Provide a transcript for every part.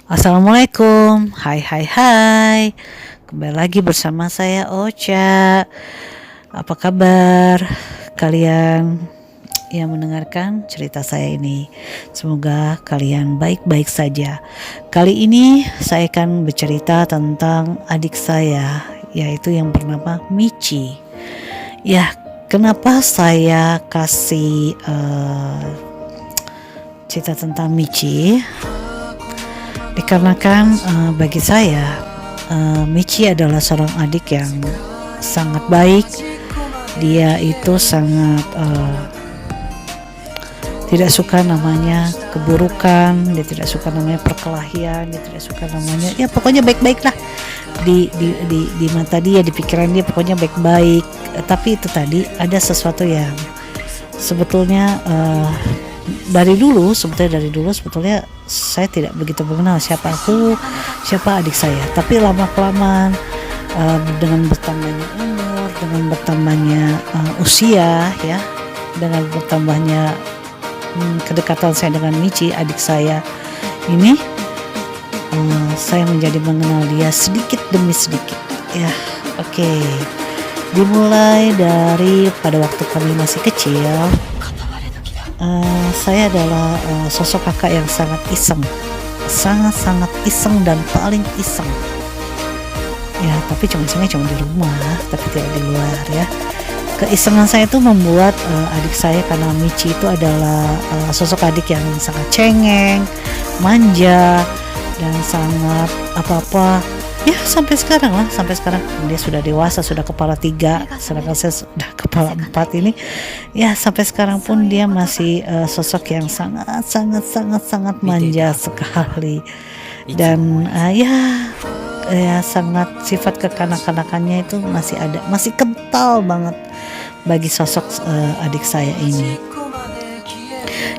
Assalamualaikum, hai hai hai. Kembali lagi bersama saya Ocha. Apa kabar kalian yang mendengarkan cerita saya ini? Semoga kalian baik-baik saja. Kali ini saya akan bercerita tentang adik saya, yaitu yang bernama Michi. Ya, kenapa saya kasih cerita tentang Michi? Dikarenakan bagi saya Michi adalah seorang adik yang sangat baik. Dia itu sangat tidak suka namanya keburukan, dia tidak suka namanya perkelahian, dia tidak suka namanya, ya pokoknya baik-baik lah di mata dia, di pikiran dia pokoknya baik-baik. Tapi itu tadi ada sesuatu yang sebetulnya dari dulu sebetulnya saya tidak begitu mengenal siapa adik saya. Tapi lama kelamaan dengan bertambahnya umur, dengan bertambahnya usia, ya, dengan bertambahnya kedekatan saya dengan Michi, adik saya ini, saya menjadi mengenal dia sedikit demi sedikit, ya. Oke. Dimulai dari pada waktu kami masih kecil. Saya adalah sosok kakak yang sangat iseng, sangat iseng dan paling iseng. Ya, tapi isengnya cuma di rumah, tapi tidak di luar, ya. Keisengan saya itu membuat adik saya, karena Michi itu adalah sosok adik yang sangat cengeng, manja, dan sangat apa-apa. Ya, sampai sekarang dia sudah dewasa, sudah kepala 3, sedangkan saya sudah kepala 4 ini. Ya, sampai sekarang pun dia masih sosok yang sangat manja sekali. Dan ya sangat sifat kekanak-kanakannya itu masih ada, masih kental banget bagi sosok adik saya ini.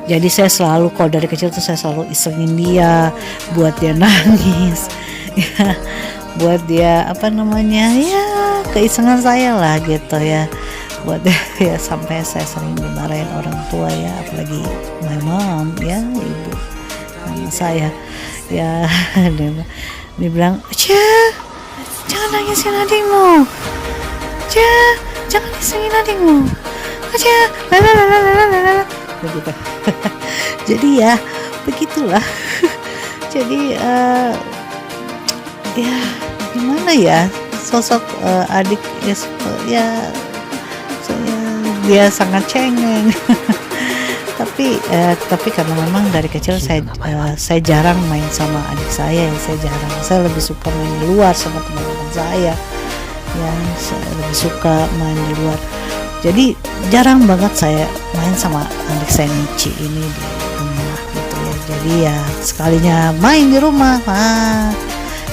Jadi saya selalu, kalau dari kecil tuh saya selalu isengin dia, buat dia nangis, ya, buat dia ya keisengan saya lah gitu, ya, buat dia, ya, sampai saya sering dimarahin orang tua, ya, apalagi my mom, ya, ibu mama saya, ya. Dia bilang, jangan nangisin adikmu, jangan isengin adikmu, begitu. Jadi ya begitulah. Jadi ya gimana ya, sosok adik ya dia sangat cengeng. tapi karena memang dari kecil saya jarang main sama adik saya, saya lebih suka main di luar sama teman-teman saya, ya, saya lebih suka main di luar. Jadi jarang banget saya main sama adik saya Michi ini di rumah gitu, ya. Jadi ya sekalinya main di rumah,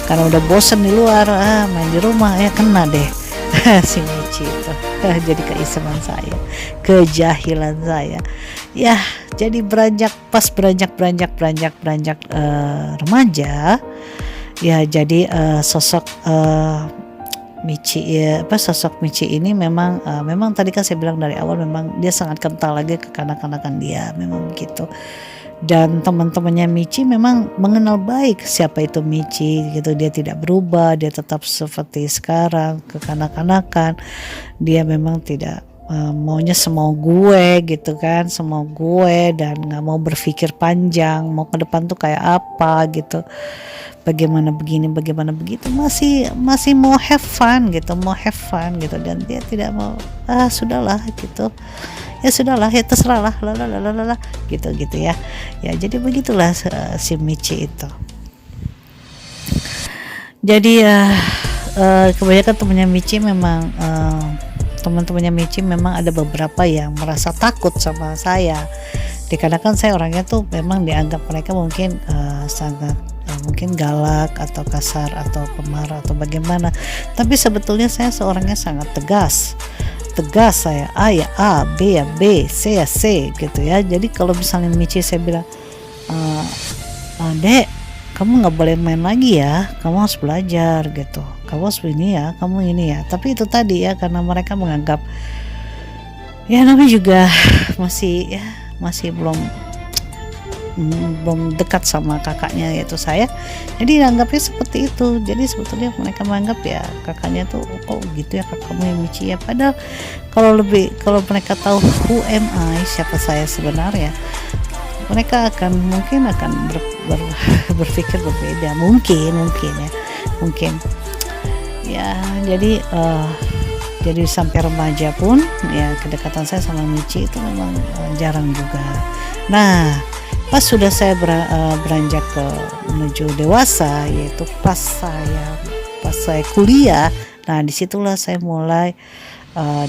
karena udah bosen di luar, main di rumah, ya kena deh si Michi itu. Jadi keisengan saya, kejahilan saya, ya. Jadi beranjak remaja, ya, jadi sosok Michi, ya, sosok Michi ini memang tadi kan saya bilang dari awal, memang dia sangat kental lagi kekanak-kanakan dia, memang begitu. Dan teman-temannya Michi memang mengenal baik siapa itu Michi gitu. Dia tidak berubah, dia tetap seperti sekarang, kekanak-kanakan. Dia memang tidak maunya semau gue gitu kan, semau gue, dan nggak mau berpikir panjang mau ke depan tuh kayak apa gitu, bagaimana begini bagaimana begitu, masih mau have fun gitu, dan dia tidak mau sudahlah gitu, ya sudahlah, ya terserah lah, gitu ya. Ya, jadi begitulah si Michi itu. Jadi ya kebanyakan teman-temannya Michi memang ada beberapa yang merasa takut sama saya, dikarenakan saya orangnya tuh memang dianggap mereka mungkin sangat mungkin galak atau kasar atau pemarah atau bagaimana. Tapi sebetulnya saya seorangnya sangat tegas saya, A ya A, B ya B, C ya C gitu, ya. Jadi kalau misalnya Michi saya bilang, Dek, kamu nggak boleh main lagi ya, kamu harus belajar gitu, kamu harus ini ya, kamu ini ya. Tapi itu tadi, ya, karena mereka menganggap, ya, namanya juga masih belum belum dekat sama kakaknya yaitu saya, jadi anggapnya seperti itu. Jadi sebetulnya mereka menganggap ya kakaknya tuh oh gitu ya kakakmu yang Michi ya, padahal kalau mereka tahu who am I, siapa saya sebenarnya, mereka mungkin akan berpikir berbeda, mungkin ya. Jadi sampai remaja pun ya kedekatan saya sama Michi itu memang jarang juga. Nah, pas sudah saya beranjak menuju dewasa, yaitu pas saya kuliah, nah disitulah saya mulai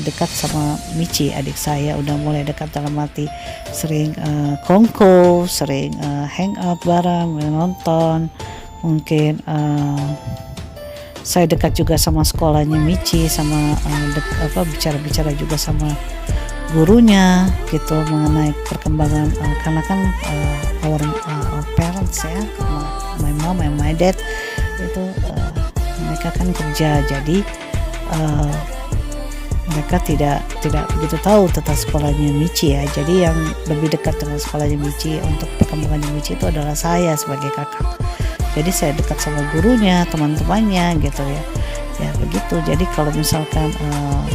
dekat sama Michi, adik saya. Udah mulai dekat dalam arti sering kongko, sering hangout bareng, nonton, mungkin saya dekat juga sama sekolahnya Michi, sama bicara-bicara juga sama gurunya gitu mengenai perkembangan karena kan our parents ya, my mom and my dad itu mereka kan kerja, jadi mereka tidak begitu tahu tentang sekolahnya Michi ya. Jadi yang lebih dekat dengan sekolahnya Michi untuk perkembangannya Michi itu adalah saya sebagai kakak. Jadi saya dekat sama gurunya, teman-temannya gitu ya. Ya begitu. Jadi kalau misalkan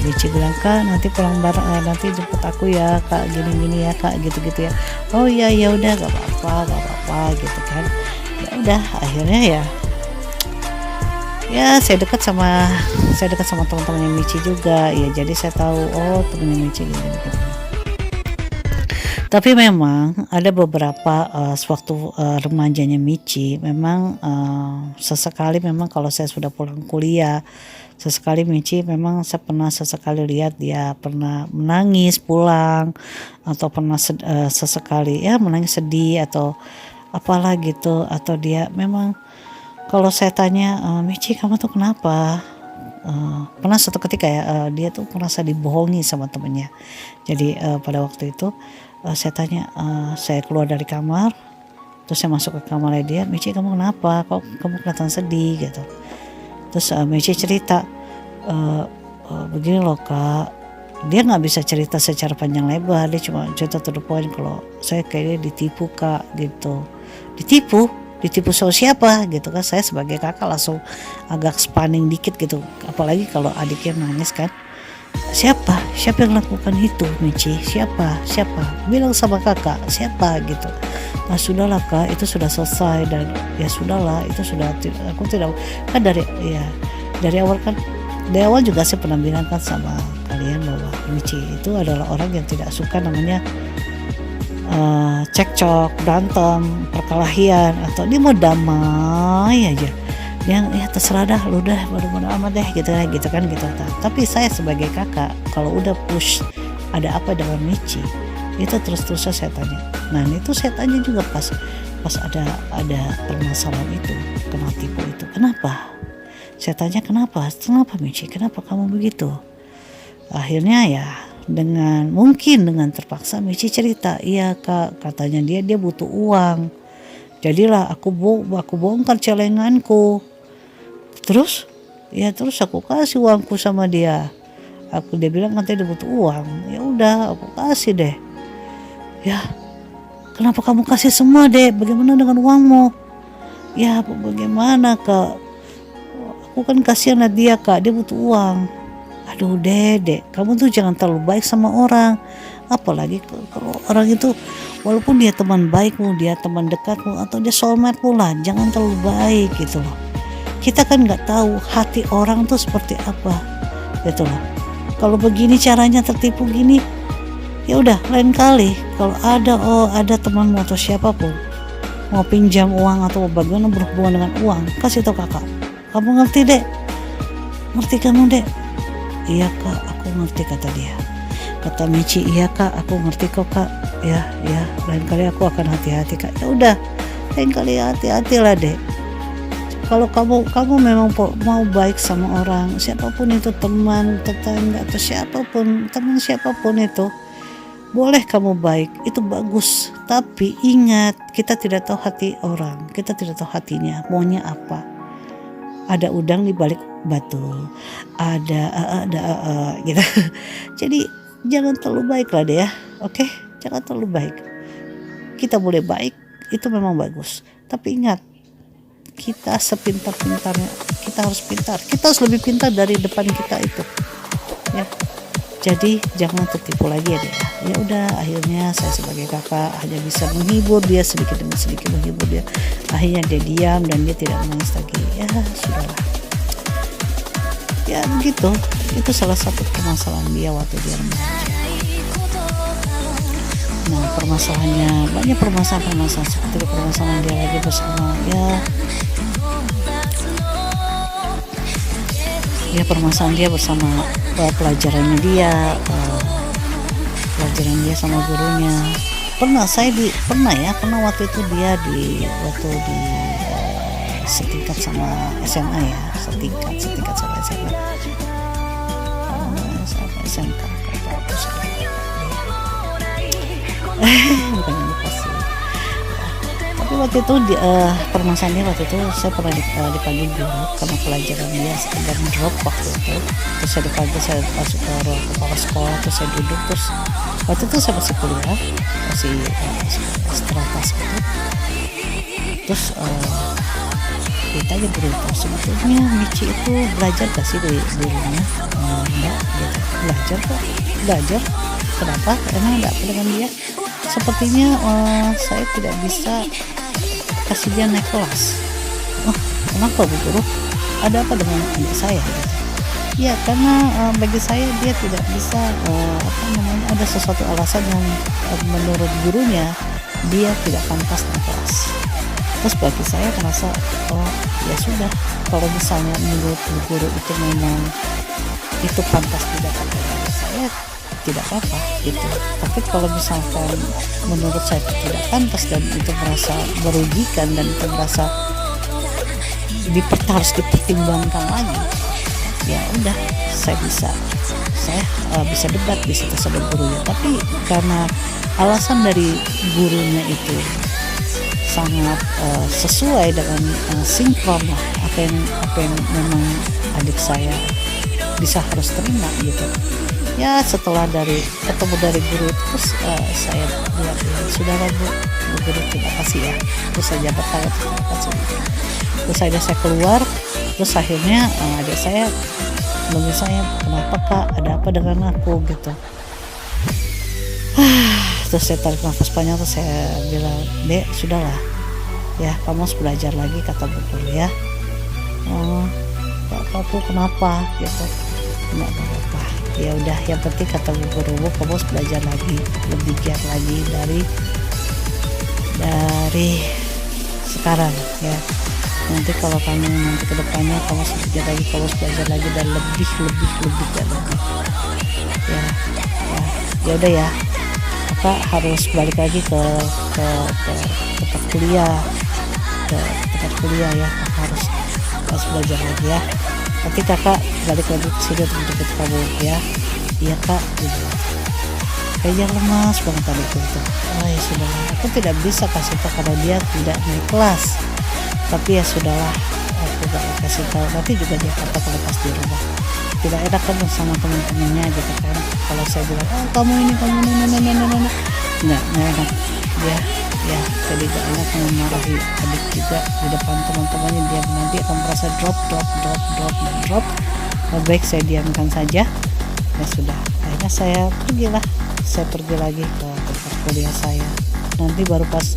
Michi bilang kak nanti pulang bareng, nanti jemput aku ya kak, gini-gini ya kak, gitu-gitu ya. Oh iya ya udah gak apa-apa gitu kan. Ya udah akhirnya ya saya dekat sama teman-temannya Michi juga ya. Jadi saya tahu oh temannya Michi gitu. Tapi memang ada beberapa sewaktu remajanya Michi memang sesekali memang kalau saya sudah pulang kuliah, sesekali Michi memang saya pernah sesekali lihat dia pernah menangis pulang, atau pernah sesekali ya menangis sedih atau apalah gitu, atau dia memang kalau saya tanya Michi kamu tuh kenapa? Pernah suatu ketika ya dia tuh merasa dibohongi sama temennya. Jadi pada waktu itu saya tanya, saya keluar dari kamar, terus saya masuk ke kamarnya dia, Michi kamu kenapa? Kok kamu kelihatan sedih gitu. Terus Michi cerita, begini loh kak, dia nggak bisa cerita secara panjang lebar, dia cuma cerita to the point kalau saya kayaknya ditipu kak gitu. Ditipu sama siapa gitu kan. Saya sebagai kakak langsung agak spanning dikit gitu, apalagi kalau adiknya nangis kan. Siapa yang lakukan itu Michi, siapa bilang sama kakak siapa gitu. Nah sudahlah kak, itu sudah selesai dan ya sudahlah, itu sudah, aku tidak kan dari awal juga saya pernah bilang kan sama kalian bahwa Michi itu adalah orang yang tidak suka namanya cekcok, berantem, perkelahian, atau dia mau damai aja. Dia ya terserah dah lu dah, bodo-bodo amat deh gitu kan. Tapi saya sebagai kakak kalau udah push ada apa dengan Michi itu terus-terusan saya tanya. Nah itu saya tanya juga pas ada permasalahan itu, kena tipu itu, kenapa? Saya tanya kenapa Michi, kenapa kamu begitu? Akhirnya ya mungkin dengan terpaksa Michi cerita, iya kak katanya dia butuh uang, jadilah aku bongkar celenganku. Terus aku kasih uangku sama dia. Dia bilang katanya dia butuh uang. Ya udah aku kasih deh. Ya kenapa kamu kasih semua deh? Bagaimana dengan uangmu? Ya bagaimana kak? Aku kan kasihan dia kak, dia butuh uang. Aduh dedek, kamu tuh jangan terlalu baik sama orang. Apalagi kalau orang itu walaupun dia teman baikmu, dia teman dekatmu, atau dia soulmate lah, jangan terlalu baik gitu loh. Kita kan nggak tahu hati orang tuh seperti apa gitu loh. Kalau begini caranya tertipu gini, ya udah lain kali kalau ada temanmu atau siapapun mau pinjam uang atau bagaimana berhubungan dengan uang, kasih tau kakak. Kamu ngerti dek? Ngerti kamu dek? Iya kak, aku ngerti kata dia. Kata Michi, iya kak, aku ngerti kok kak. Ya, lain kali aku akan hati-hati kak. Ya udah, lain kali hati-hati lah dek. Kalau kamu memang mau baik sama orang, siapapun itu, teman, tetangga atau siapapun, teman siapapun itu, boleh kamu baik, itu bagus. Tapi ingat, kita tidak tahu hati orang, kita tidak tahu hatinya, maunya apa. Ada udang di balik batu, ada gitu. Jadi jangan terlalu baik lah deh ya, oke? Jangan terlalu baik. Kita boleh baik, itu memang bagus. Tapi ingat, kita sepintar-pintarnya, kita harus pintar, kita harus lebih pintar dari depan kita itu ya. Jadi jangan tertipu lagi ya dia. Ya udah, akhirnya saya sebagai kakak hanya bisa menghibur dia sedikit demi sedikit, menghibur dia. Akhirnya dia diam dan dia tidak menangis lagi. Ya sudahlah. Ya begitu. Itu salah satu permasalahan dia waktu dia remaja. Nah, permasalahannya banyak, permasalahan seperti permasalahan dia lagi bersama ya permasalahan dia bersama pelajarannya dia, pelajaran dia sama gurunya. Pernah waktu itu dia waktu di setingkat sama SMA ya, setingkat sama SMA, SMK bukan yang lupa sih. Tapi waktu itu permasalahannya waktu itu saya pernah dipanggil guru karena pelajaran dia sedang drop waktu itu. Terus saya dipanggil, saya masuk ke ruang kepala sekolah, terus saya duduk. Terus waktu itu saya masih kuliah, masih seterusnya gitu. Terus ditanya guru itu, sebetulnya Michi itu belajar gak sih di rumah? Enggak, gitu. Belajar. Kenapa? Emang enggak apa dengan dia? Sepertinya saya tidak bisa kasih dia naik kelas. Oh, kenapa Bu Guru? Ada apa dengan adik saya? Gitu. Ya karena bagi saya dia tidak bisa ada sesuatu alasan yang menurut gurunya dia tidak pantas naik kelas. Terus bagi saya merasa ya sudah, kalau misalnya menurut guru itu memang itu pantas tidak pakai saya tidak apa gitu. Tapi kalau misalkan menurut saya tidak pantas dan itu merasa merugikan dan itu merasa harus dipertimbangkan lagi, ya udah saya bisa debat di situ sama gurunya. Tapi karena alasan dari gurunya itu sangat sesuai dengan sinkron lah apa yang memang adik saya bisa harus terima gitu. Ya setelah ketemu dari guru terus saya bilang sudahlah Bu Guru, terima kasih ya. Terus saya jabat tangan, terima kasih. Terus saya keluar, terus akhirnya adik saya nunggu saya, kenapa Kak, ada apa dengan aku gitu. Terus saya tarik nafas panjang, terus saya bilang, Dek sudahlah ya, kamu harus belajar lagi kata Bu Guru ya. Aku kenapa gitu? Enggak apa-apa. Ya udah, yang penting kata Bu Guru, kamu harus belajar lagi, lebih giat lagi dari sekarang ya. Nanti kalau kamu nanti kedepannya kamu harus belajar lagi, kamu harus belajar lagi dan lebih giat lagi. Ya udah ya. Kakak harus balik lagi ke tempat kuliah, ya. Kakak harus belajar lagi ya. Nanti kakak balik lagi ke sini untuk jemput kamu ya. Iya Kak, gitu. Kayaknya lemas banget tadi itu. Ya sudahlah, aku tidak bisa kasih tahu karena dia tidak naik kelas. Tapi ya sudahlah, aku gak kasih tahu. Nanti juga dia kata kalau pas di rumah tidak enak kan sama teman-temannya gitu kan. Kalau saya bilang, kamu ini nggak enak ya jadi gak enak memarahi adik juga di depan teman-temannya. Dia nanti akan merasa drop. Lebih baik saya diamkan saja. Ya sudah, akhirnya saya pergi lagi ke tempat kuliah saya. Nanti baru pas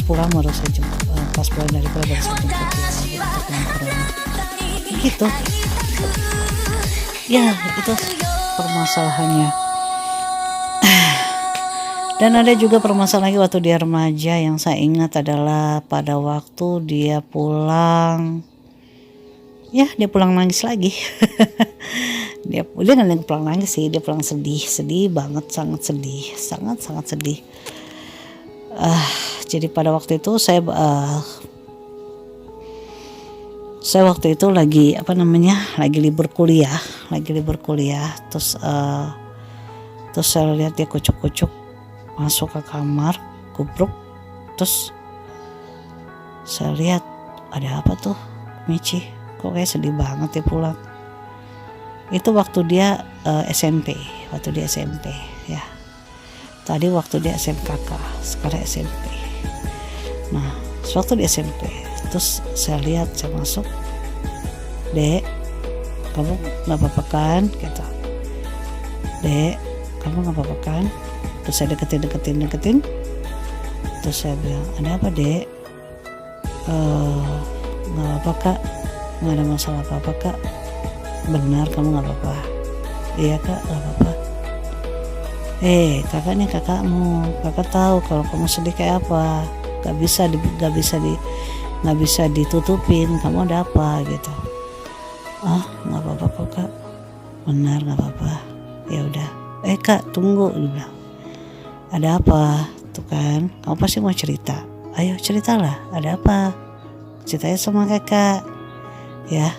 pulang baru saya jemput, pas pulang dari kuliah baru saya jemput dia lagi untuk nongkrong gitu ya. Itu permasalahannya. Dan ada juga permasalahan lagi waktu dia remaja yang saya ingat adalah pada waktu dia pulang nangis lagi. dia nggak pulang nangis sih, dia pulang sedih banget, sangat sedih. Jadi pada waktu itu saya waktu itu lagi libur kuliah. Terus saya lihat dia kucuk masuk ke kamar, kubruk. Terus saya lihat ada apa tuh, Michi kok kayak sedih banget ya pulang. Itu waktu dia SMP ya. Tadi waktu dia SMK, sekarang SMP. Nah sewaktu di SMP terus saya lihat, saya masuk, dek kamu nggak apa-apa kan gitu, dek kamu nggak apa-apa kan, terus saya deketin, terus saya bilang ada apa dek, nggak apa kak, nggak ada masalah apa kak, benar kamu nggak apa-apa, iya kak nggak apa-apa, kakak nih kakakmu, kakak tahu kalau kamu sedih kayak apa, nggak bisa ditutupin, kamu ada apa gitu. Nggak apa-apa kok kak, benar nggak apa-apa, ya udah. Kak tunggu, dia bilang ada apa tuh kan, kamu pasti mau cerita, ayo ceritalah, ada apa, ceritanya sama kakak ya.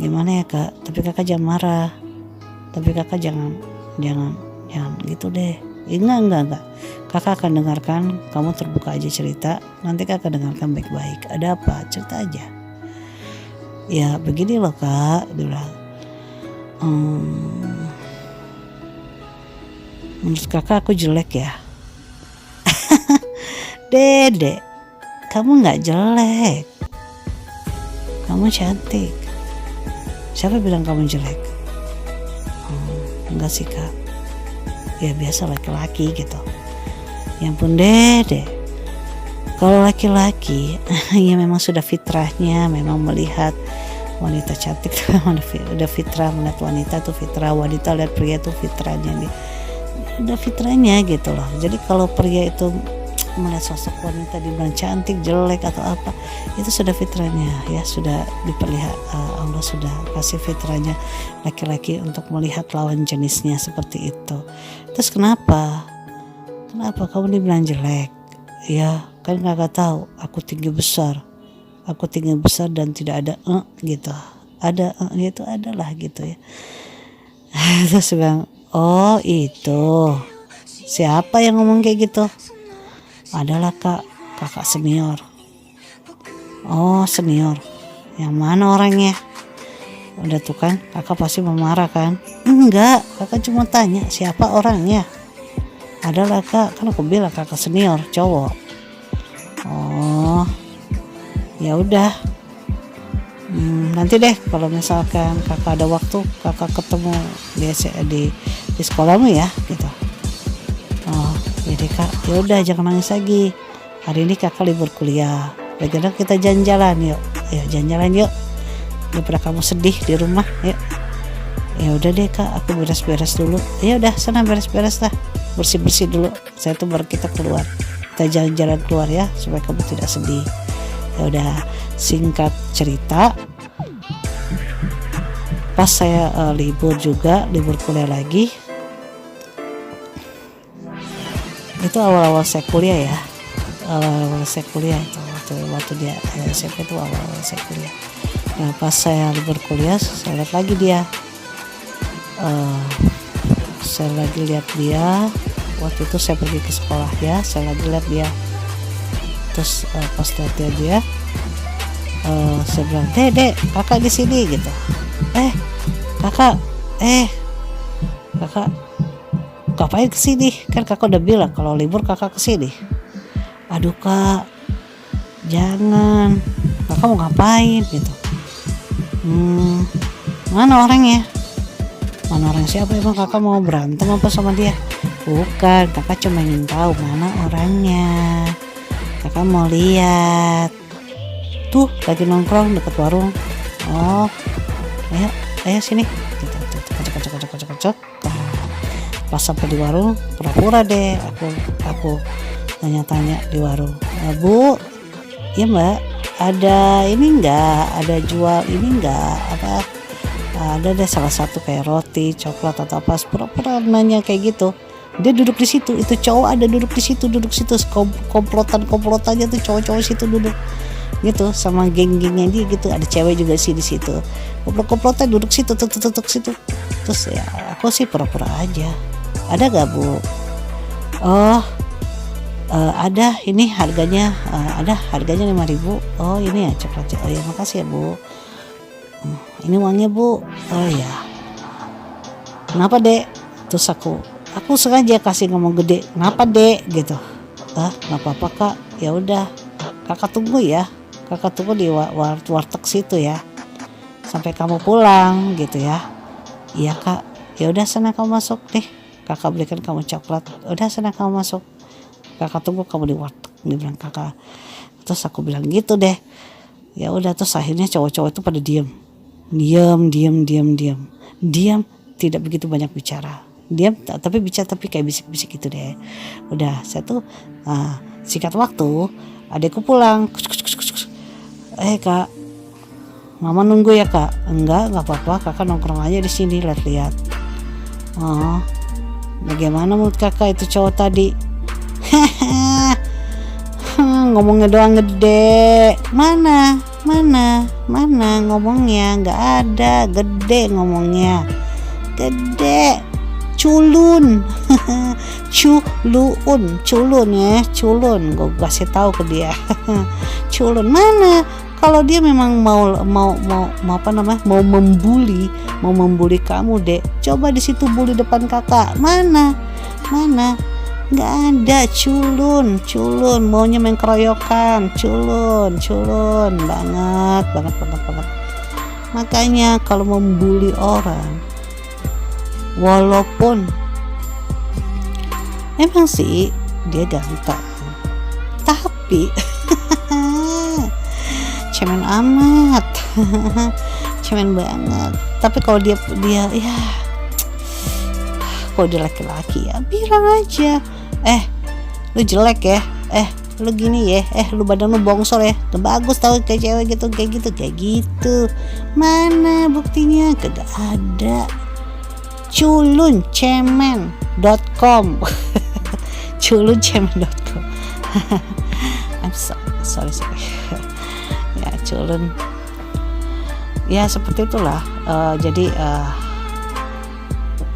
Gimana ya kak, tapi kakak jangan marah, tapi kakak jangan gitu deh. Enggak, kakak akan dengarkan, kamu terbuka aja cerita, nanti kakak dengarkan baik-baik, ada apa cerita aja. Ya begini loh kak, dia bilang, menurut kakak aku jelek ya. Dedek, kamu gak jelek, kamu cantik. Siapa bilang kamu jelek? Enggak sih kak, ya biasa laki-laki gitu. Ya ampun dedek, kalau laki-laki ya memang sudah fitrahnya memang melihat wanita cantik. Udah fitrah melihat wanita tuh, fitrah wanita lihat pria tuh fitrahnya nih, udah fitrahnya gitu loh. Jadi kalau pria itu melihat sosok wanita dibilang cantik, jelek atau apa, itu sudah fitrahnya ya, sudah diperlihat, Allah sudah kasih fitrahnya laki-laki untuk melihat lawan jenisnya seperti itu. Terus kenapa kamu dibilang jelek? Ya kan kakak tahu aku tinggi besar dan tidak ada gitu, ada itu adalah gitu ya. Terus bilang, oh itu siapa yang ngomong kayak gitu? Adalah kakak senior. Oh senior, yang mana orangnya? Udah tuh kan, kakak pasti memarah kan? Enggak, kakak cuma tanya siapa orangnya. Adalah kak, kan aku bilang kakak senior cowok. Oh ya udah, nanti deh kalau misalkan kakak ada waktu, kakak ketemu di sekolahmu ya gitu. Oh jadi kak, ya udah jangan nangis lagi, hari ini kakak libur kuliah, bagaimana kita jalan-jalan yuk, jalan-jalan yuk, daripada kamu sedih di rumah yuk. Ya udah deh kak, aku beres-beres dulu. Ya udah sana beres-beres lah, bersih-bersih dulu, saya tuh baru kita keluar, kita jalan-jalan keluar ya supaya kamu tidak sedih. Ya udah, singkat cerita, pas saya libur kuliah lagi, itu awal-awal saya kuliah ya, waktu dia SMP itu awal-awal saya kuliah. Nah pas saya libur kuliah, saya lihat lagi dia, waktu itu saya pergi ke sekolah ya, saya lagi lihat dia. Terus pas lihat dia, saya bilang, dek kakak di sini gitu. Kakak ngapain kesini? Kan kakak udah bilang kalau libur kakak kesini. Aduh kak, jangan, kakak mau ngapain gitu. Mana orangnya? Mana orang siapa? Emang kakak mau berantem apa sama dia? Bukan, kakak cuma ingin tahu mana orangnya. Kakak mau lihat, tuh lagi nongkrong dekat warung. Oh ayo sini, kocok. Pas sampai di warung, pura-pura deh aku tanya-tanya di warung, Bu, ya mbak, ada ini enggak, ada jual ini enggak, apa ada deh salah satu kayak roti, coklat atau apa, pura-pura nanya kayak gitu. Dia duduk di situ, itu cowok ada duduk situ, komplotannya tuh cowok-cowok situ duduk gitu sama geng-gengnya dia gitu, ada cewek juga sih di situ, komplotan duduk situ. Terus ya aku sih pura-pura aja, ada gak Bu? Ada, ini harganya harganya 5.000. Oh ini ya coklat. Oh ya makasih ya Bu, ini uangnya Bu. Oh ya, kenapa dek? Terus aku sengaja kasih ngomong gede, kenapa dek gitu. nggak apa-apa kak, ya udah kakak tunggu ya, kakak tunggu di warteg situ ya sampai kamu pulang gitu ya. Iya kak, ya udah sana kamu masuk nih, kakak belikan kamu coklat, udah sana kamu masuk, kakak tunggu kamu di warteg, dia bilang kakak. Terus aku bilang gitu deh, ya udah. Terus akhirnya cowok-cowok itu pada diam, tidak begitu banyak bicara, diam tapi bicara tapi kayak bisik-bisik gitu deh. Udah saya tuh singkat waktu adekku pulang. Kak, mama nunggu ya kak? Enggak apa-apa, kakak nongkrong aja di sini lihat-lihat. Oh, bagaimana menurut kakak itu cowok tadi? Ngomongnya doang gede. Mana ngomongnya nggak ada, gede ngomongnya, gede, culun. culun ya, gue kasih tahu ke dia. Culun mana? Kalau dia memang mau membuli kamu dek, coba di situ bully depan kakak. Mana nggak ada. Culun maunya main keroyokan, culun banget. Makanya kalau membuli orang, walaupun emang sih dia ganteng, tapi cemen amat. Cemen banget. Tapi kalau dia ya, kalau dia laki-laki ya bilang aja, lu jelek ya, lu gini ya, lu badan lu bongsor ya, lu bagus tau kayak cewek gitu, kayak gitu. Mana buktinya? Kagak ada. culuncemen.com. culuncemen.com. I'm sorry. Ya, culun ya seperti itulah.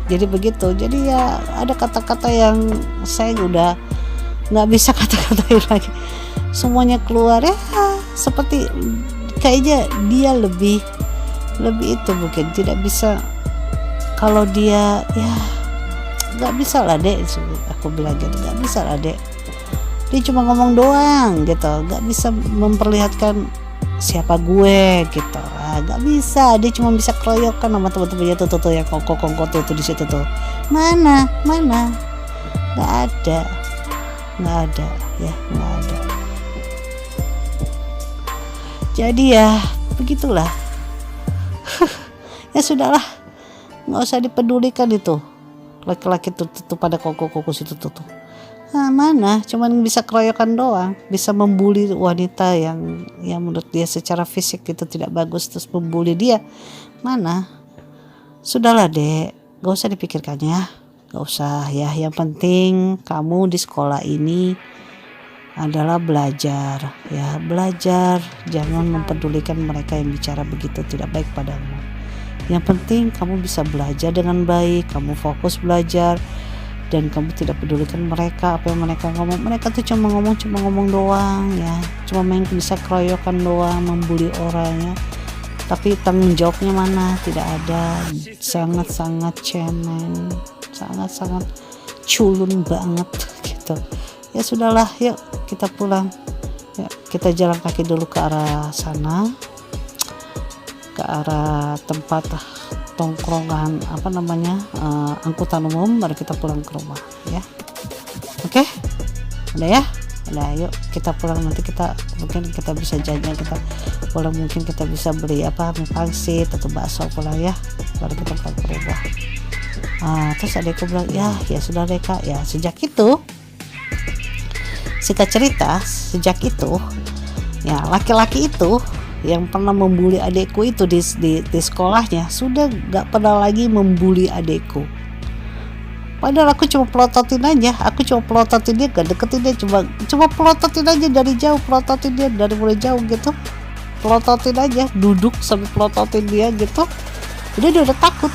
Jadi begitu. Jadi ya ada kata-kata yang saya udah nggak bisa kata-katain lagi, semuanya keluar ya. Seperti kayaknya dia lebih itu, mungkin tidak bisa. Kalau dia ya nggak bisa lah dek, aku bilang gitu, nggak bisa lah dek, dia cuma ngomong doang gitu, nggak bisa memperlihatkan siapa gue gitu. Nggak bisa, dia cuma bisa keroyokan sama teman-temannya tuh yang kongko tuh di situ tuh. Mana nggak ada ya, nggak ada. Jadi ya begitulah. Ya sudahlah, nggak usah dipedulikan itu laki-laki tuh pada koko situ tuh. Mana cuman bisa keroyokan doang, bisa membuli wanita yang menurut dia secara fisik itu tidak bagus, terus membuli dia. Mana, sudahlah dek, gak usah dipikirkannya, gak usah ya. Yang penting kamu di sekolah ini adalah belajar ya, belajar, jangan mempedulikan mereka yang bicara begitu tidak baik padamu. Yang penting kamu bisa belajar dengan baik, kamu fokus belajar, dan kamu tidak pedulikan mereka apa yang mereka ngomong. Mereka tuh cuma ngomong doang ya, cuma main bisa keroyokan doang, membuli orang ya, tapi tanggung jawabnya mana? Tidak ada. Sangat cemen, sangat culun banget gitu. Ya sudahlah, yuk kita pulang ya, kita jalan kaki dulu ke arah sana, ke arah tempat tongkrongan angkutan umum, baru kita pulang ke rumah ya. Oke? Udah ya? Udah, yuk kita pulang. Nanti mungkin kita bisa jajan, kita pulang mungkin kita bisa beli mie pangsit atau bakso pulang ya, baru kita pulang ke rumah. Terus adekku bilang ya sudah deh kak ya. Sejak itu, singkat cerita, sejak itu ya laki-laki itu yang pernah membuli adekku itu di sekolahnya sudah gak pernah lagi membuli adekku. Padahal aku cuma pelototin aja, dia, gak deketin dia, cuma pelototin aja dari jauh, pelototin dia dari mulai jauh gitu, pelototin aja, duduk sambil pelototin dia gitu. Dia udah takut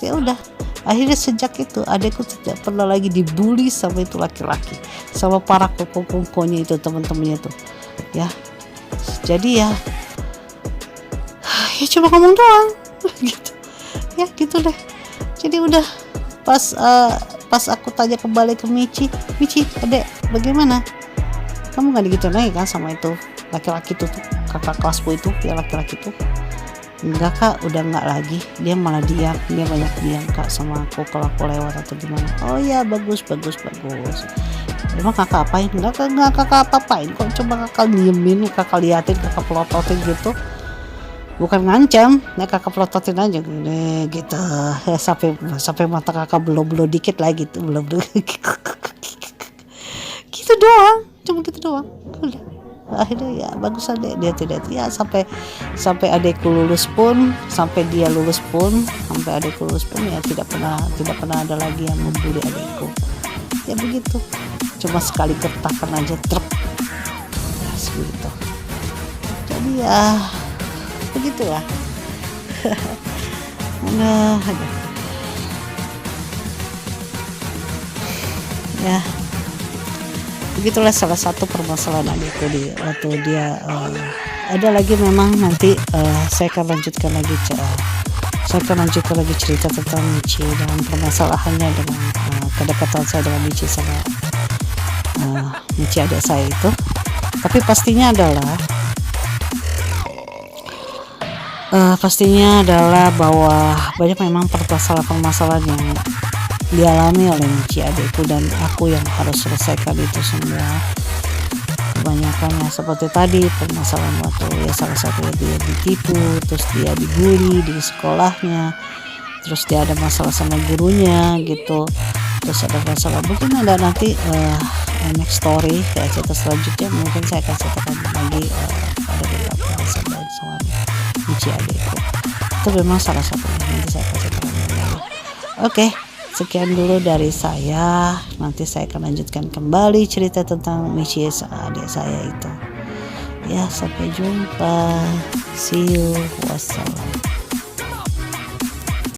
ya udah. Akhirnya sejak itu adekku tidak pernah lagi dibully sama itu laki-laki, sama para kongkonya itu, teman-temannya tuh ya. Jadi ya cuma ngomong doang gitu ya, gitu deh. Jadi udah pas pas aku tanya kembali ke Michi, adek bagaimana, kamu nggak digituin lagi kan sama itu laki-laki tuh kakak kelasku itu, yang laki-laki tuh? Enggak kak, udah enggak lagi, dia malah diam, dia banyak diam kak sama aku kalau aku lewat atau gimana. Oh ya, bagus. Emang kakak apain? Enggak kakak apa-apain kok, coba kakak diemin, kakak liatin, kakak pelototin gitu, bukan ngancam, nah kakak pelototin aja gitu, sampai mata kakak belum dikit lagi gitu, belum gitu doang, cuma gitu doang. Udah, akhirnya ya bagus adek, dia tidak ya sampai adekku lulus pun, sampai dia lulus pun, sampai adekku lulus pun ya tidak pernah ada lagi yang membuli adekku. Ya begitu, cuma sekali gertakan aja truk ya segitu. Jadi ya begitulah. Ada ya begitulah salah satu permasalahan adikku waktu dia ada lagi. Memang nanti saya akan lanjutkan lagi cerita tentang Michi dan permasalahannya dengan kedekatan saya dengan Michi sama Michi adik saya itu. Tapi pastinya adalah bahwa banyak memang permasalahan yang dialami oleh Michi adikku dan aku yang harus selesaikan itu semua. Kebanyakannya seperti tadi, permasalahan waktu ya salah satunya dia ditipu, terus dia dibully di sekolahnya, terus dia ada masalah sama gurunya gitu, terus ada masalah mungkin ada nanti next story kayak cerita selanjutnya mungkin saya akan ceritakan lagi ada beberapa masalah sama Michi adikku. Itu memang salah satunya, nanti saya akan ceritakan lagi. Oke. Sekian dulu dari saya. Nanti saya akan lanjutkan kembali cerita tentang Michi adik saya itu. Ya, sampai jumpa. See you. Wassalam.